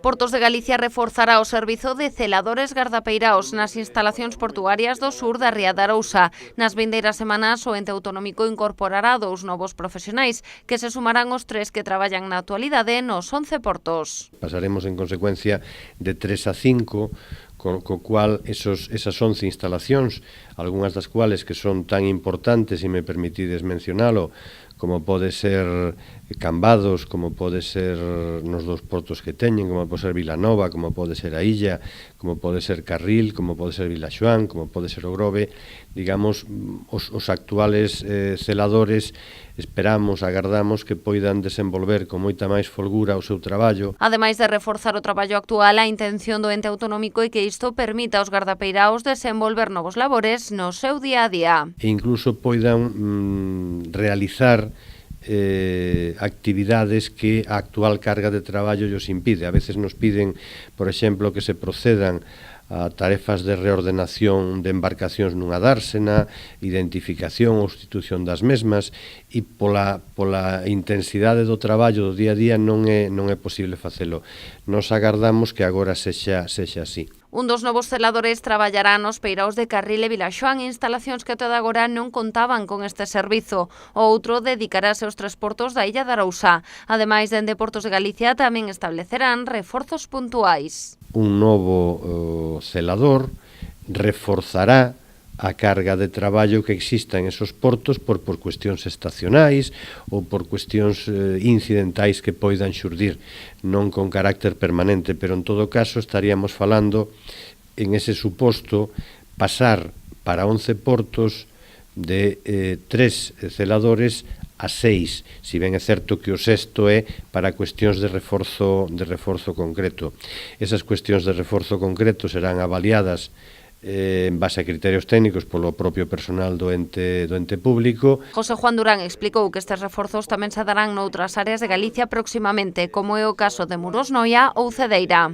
Portos de Galicia reforzará o servizo de celadores gardapeiraos nas instalacións portuarias do sur da Ría de Arousa. Nas vindeiras semanas, o ente autonómico incorporará 2 novos profesionais, que se sumarán aos 3 que traballan na actualidade nos 11 portos. Pasaremos, en consecuencia, de 3 a 5, co cual esas 11 instalacións, algunhas das cuales que son tan importantes, se me permitides mencionalo, como pode ser Cambados, como pode ser nos 2 portos que teñen, como pode ser Vilanova, como pode ser a Illa, como pode ser Carril, como pode ser Vilaxoán, como pode ser o Grove, digamos, os actuales celadores esperamos, agardamos que poidan desenvolver con moita máis folgura o seu traballo. Ademais de reforzar o traballo actual, a intención do ente autonómico é que isto permita aos gardapeiraos desenvolver novos labores no seu día a día. E incluso poidan realizar actividades que a actual carga de traballo llos impide. A veces nos piden, por exemplo, que se procedan a tarefas de reordenación de embarcacións nunha dársena, identificación ou sustitución das mesmas, e pola intensidade do traballo do día a día non é posible facelo. Nos agardamos que agora sexa así. Un dos novos celadores traballará nos peiraos de Carril e Vilaxoán, instalacións que até agora non contaban con este servizo. O outro dedicarase aos 3 portos da Illa de Arousa. Ademais, dende Portos de Galicia tamén establecerán reforzos puntuais. Un novo celador reforzará a carga de traballo que exista en esos portos por cuestións estacionais ou por cuestións incidentais que poidan xurdir, non con carácter permanente, pero en todo caso estaríamos falando en ese suposto pasar para 11 portos de 3 celadores a 6, si ben é certo que o sexto é para cuestións de reforzo concreto. Esas cuestións de reforzo concreto serán avaliadas en base a criterios técnicos polo propio personal do ente público. José Juan Durán explicou que estes reforzos tamén se darán noutras áreas de Galicia próximamente, como é o caso de Muros Noia ou Cedeira.